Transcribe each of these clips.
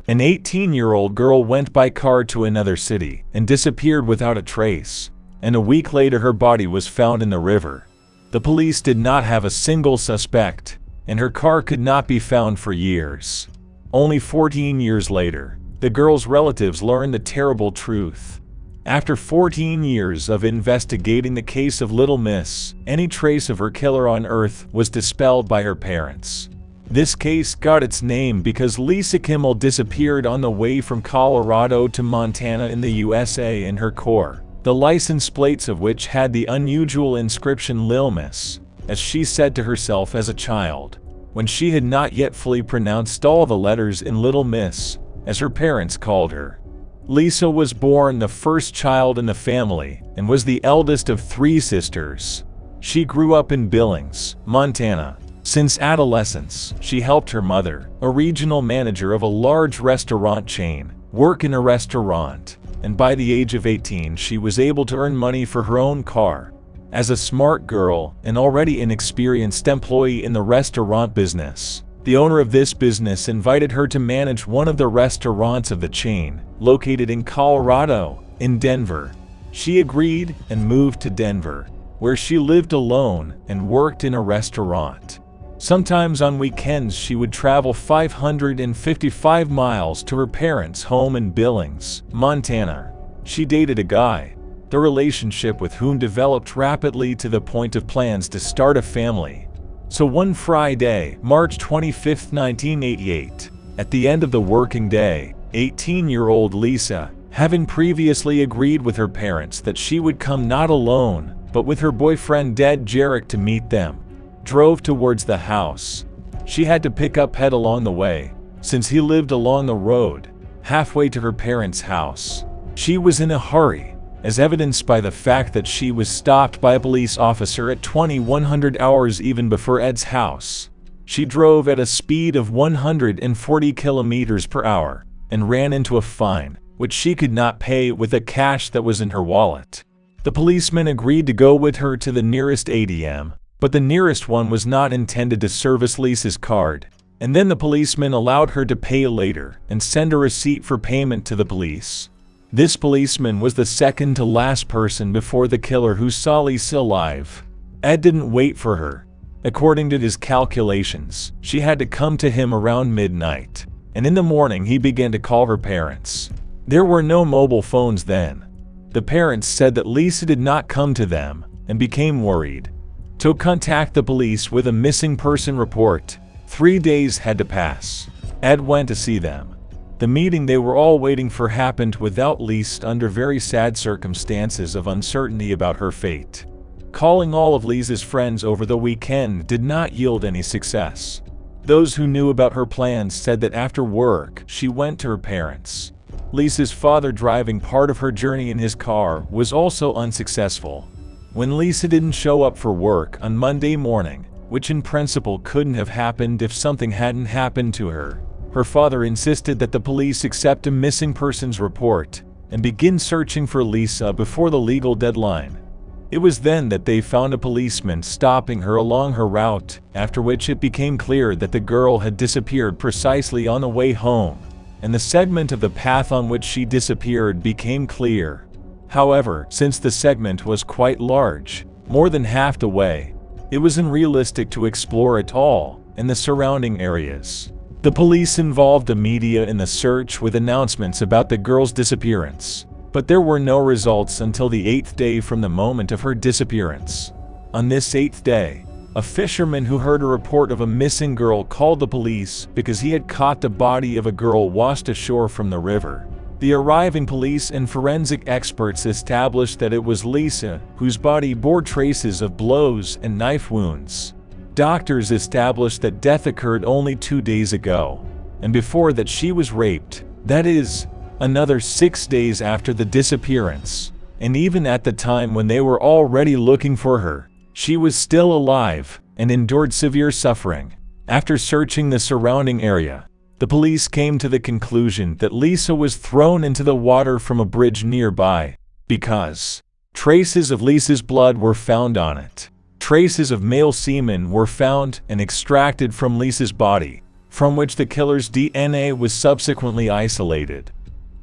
An 18-year-old girl went by car to another city and disappeared without a trace, and a week later her body was found in the river. The police did not have a single suspect, and her car could not be found for years. Only 14 years later, the girl's relatives learned the terrible truth. After 14 years of investigating the case of Little Miss, any trace of her killer on Earth was dispelled by her parents. This case got its name because Lisa Kimmel disappeared on the way from Colorado to Montana in the USA in her car, the license plates of which had the unusual inscription Lil Miss, as she said to herself as a child, when she had not yet fully pronounced all the letters in Little Miss, as her parents called her. Lisa was born the first child in the family and was the eldest of 3 sisters. She grew up in Billings, Montana. Since adolescence, she helped her mother, a regional manager of a large restaurant chain, work in a restaurant, and by the age of 18 she was able to earn money for her own car. As a smart girl and already an experienced employee in the restaurant business, the owner of this business invited her to manage one of the restaurants of the chain, located in Colorado, in Denver. She agreed and moved to Denver, where she lived alone and worked in a restaurant. Sometimes on weekends she would travel 555 miles to her parents' home in Billings, Montana. She dated a guy, the relationship with whom developed rapidly to the point of plans to start a family. So one Friday, March 25, 1988, at the end of the working day, 18-year-old Lisa, having previously agreed with her parents that she would come not alone, but with her boyfriend Ed Jarek to meet them, drove towards the house. She had to pick up Ed along the way, since he lived along the road, halfway to her parents' house. She was in a hurry, as evidenced by the fact that she was stopped by a police officer at 2100 hours even before Ed's house. She drove at a speed of 140 kilometers per hour and ran into a fine, which she could not pay with the cash that was in her wallet. The policeman agreed to go with her to the nearest ATM, but the nearest one was not intended to service Lisa's card, and then the policeman allowed her to pay later and send a receipt for payment to the police. This policeman was the second to last person before the killer who saw Lisa alive. Ed didn't wait for her. According to his calculations, she had to come to him around midnight, and in the morning he began to call her parents. There were no mobile phones then. The parents said that Lisa did not come to them and became worried. To contact the police with a missing person report, 3 days had to pass. Ed went to see them. The meeting they were all waiting for happened without Lisa under very sad circumstances of uncertainty about her fate. Calling all of Lisa's friends over the weekend did not yield any success. Those who knew about her plans said that after work, she went to her parents. Lisa's father, driving part of her journey in his car, was also unsuccessful. When Lisa didn't show up for work on Monday morning, which in principle couldn't have happened if something hadn't happened to her, her father insisted that the police accept a missing persons report and begin searching for Lisa before the legal deadline. It was then that they found a policeman stopping her along her route, after which it became clear that the girl had disappeared precisely on the way home, and the segment of the path on which she disappeared became clear. However, since the segment was quite large, more than half the way, it was unrealistic to explore it all in the surrounding areas. The police involved the media in the search with announcements about the girl's disappearance, but there were no results until the 8th day from the moment of her disappearance. On this 8th day, a fisherman who heard a report of a missing girl called the police because he had caught the body of a girl washed ashore from the river. The arriving police and forensic experts established that it was Lisa, whose body bore traces of blows and knife wounds. Doctors established that death occurred only 2 days ago, and before that she was raped, that is, another 6 days after the disappearance, and even at the time when they were already looking for her, she was still alive and endured severe suffering. After searching the surrounding area, the police came to the conclusion that Lisa was thrown into the water from a bridge nearby, because traces of Lisa's blood were found on it. Traces of male semen were found and extracted from Lisa's body. from which the killer's DNA was subsequently isolated.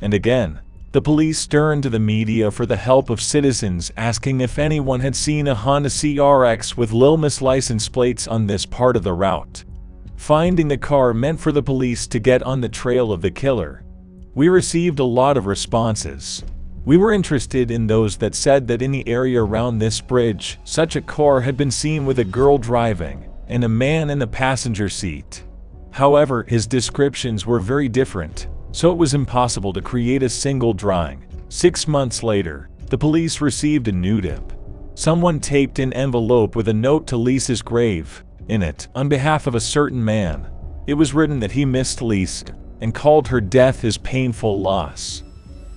And again, the police turned to the media for the help of citizens asking if anyone had seen a Honda CRX with Lilmas license plates on this part of the route. Finding the car meant for the police to get on the trail of the killer. We received a lot of responses. We were interested in those that said that in the area around this bridge, such a car had been seen with a girl driving and a man in the passenger seat. However, his descriptions were very different, so it was impossible to create a single drawing. 6 months later, the police received a new tip. Someone taped an envelope with a note to Lisa's grave. In it, on behalf of a certain man, it was written that he missed Lisa and called her death his painful loss.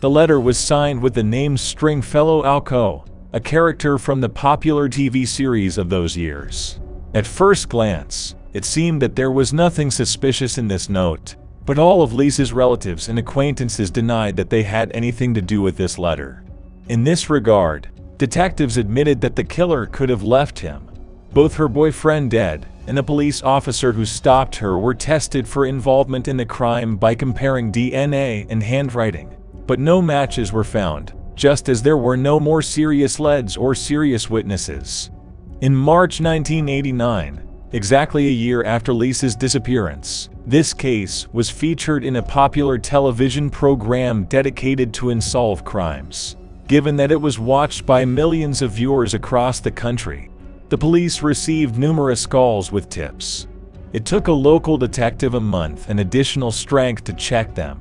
The letter was signed with the name Stringfellow Alco, a character from the popular TV series of those years. At first glance, it seemed that there was nothing suspicious in this note, but all of Lisa's relatives and acquaintances denied that they had anything to do with this letter. In this regard, detectives admitted that the killer could have left him. Both her boyfriend dead and the police officer who stopped her were tested for involvement in the crime by comparing DNA and handwriting, but no matches were found, just as there were no more serious leads or serious witnesses. In March 1989, exactly a year after Lisa's disappearance, this case was featured in a popular television program dedicated to unsolved crimes. Given that it was watched by millions of viewers across the country, the police received numerous calls with tips. It took a local detective a month and additional strength to check them.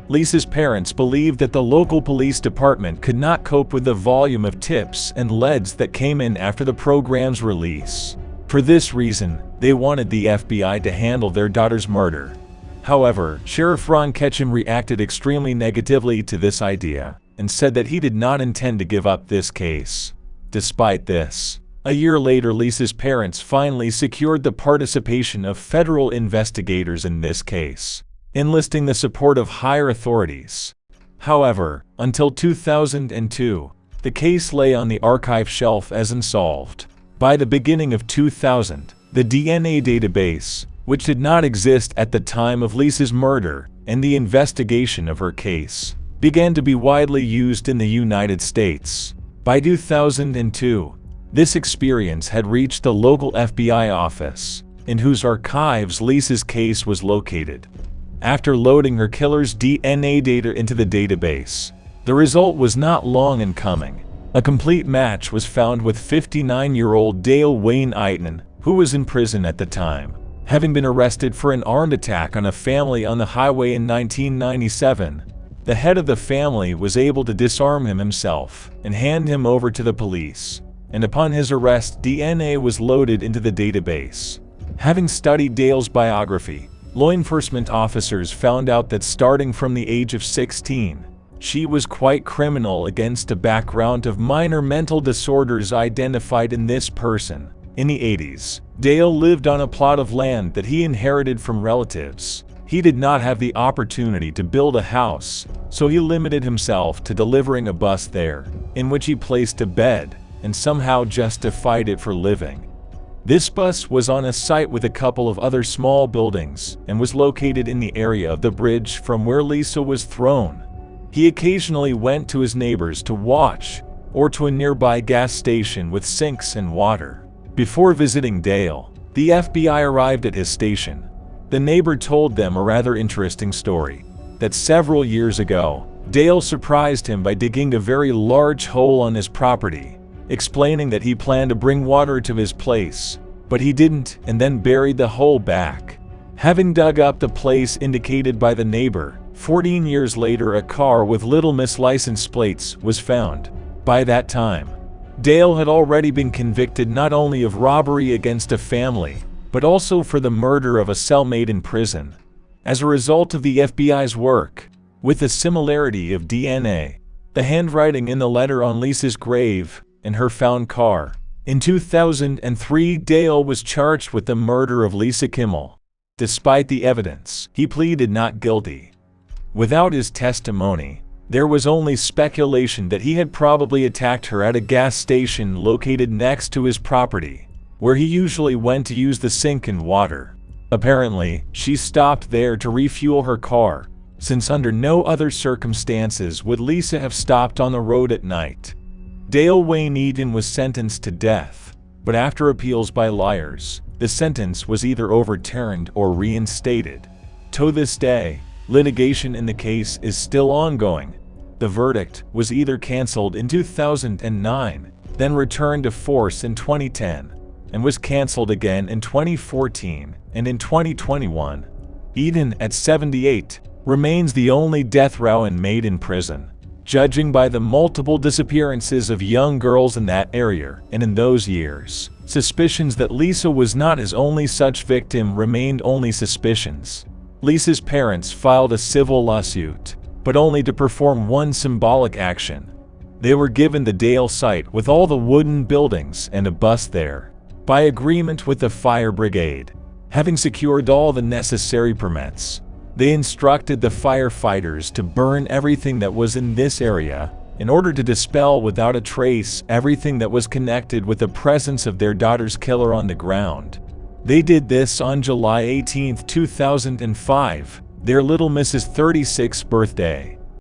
Lisa's parents believed that the local police department could not cope with the volume of tips and leads that came in after the program's release. For this reason, they wanted the FBI to handle their daughter's murder. However, Sheriff Ron Ketchum reacted extremely negatively to this idea and said that he did not intend to give up this case. Despite this, a year later, Lisa's parents finally secured the participation of federal investigators in this case, enlisting the support of higher authorities. However, until 2002, the case lay on the archive shelf as unsolved. By the beginning of 2000, the DNA database, which did not exist at the time of Lisa's murder and the investigation of her case, began to be widely used in the United States. By 2002, this experience had reached the local FBI office, in whose archives Lisa's case was located. After loading her killer's DNA data into the database, the result was not long in coming. A complete match was found with 59-year-old Dale Wayne Eiten, who was in prison at the time, having been arrested for an armed attack on a family on the highway in 1997. The head of the family was able to disarm him himself and hand him over to the police, and upon his arrest, DNA was loaded into the database. Having studied Dale's biography, law enforcement officers found out that starting from the age of 16, she was quite criminal against a background of minor mental disorders identified in this person. In the 80s, Dale lived on a plot of land that he inherited from relatives. He did not have the opportunity to build a house, so he limited himself to delivering a bus there, in which he placed a bed, and somehow justified it for living. This bus was on a site with a couple of other small buildings and was located in the area of the bridge from where Lisa was thrown. He occasionally went to his neighbors to watch, or to a nearby gas station with sinks and water. Before visiting Dale, the FBI arrived at his station. The neighbor told them a rather interesting story, that several years ago, Dale surprised him by digging a very large hole on his property, explaining that he planned to bring water to his place, but he didn't, and then buried the hole back. Having dug up the place indicated by the neighbor, 14 years later a car with Little Miss license plates was found. By that time, Dale had already been convicted not only of robbery against a family, but also for the murder of a cellmate in prison. As a result of the FBI's work, with the similarity of DNA, the handwriting in the letter on Lisa's grave, and her found car, in 2003 Dale was charged with the murder of Lisa Kimmel. Despite the evidence, he pleaded not guilty. Without his testimony, there was only speculation that he had probably attacked her at a gas station located next to his property, where he usually went to use the sink and water. Apparently, she stopped there to refuel her car, since under no other circumstances would Lisa have stopped on the road at night. Dale Wayne Eden was sentenced to death, but after appeals by lawyers, the sentence was either overturned or reinstated. To this day, litigation in the case is still ongoing. The verdict was either canceled in 2009, then returned to force in 2010, and was canceled again in 2014 and in 2021. Eden, at 78, remains the only death row inmate in prison. Judging by the multiple disappearances of young girls in that area and in those years, suspicions that Lisa was not his only such victim remained only suspicions. Lisa's parents filed a civil lawsuit, but only to perform one symbolic action. They were given the Dale site with all the wooden buildings and a bus there, by agreement with the fire brigade. Having secured all the necessary permits, they instructed the firefighters to burn everything that was in this area in order to dispel without a trace everything that was connected with the presence of their daughter's killer on the ground. They did this on July 18, 2005, their little Mrs. 36th birthday.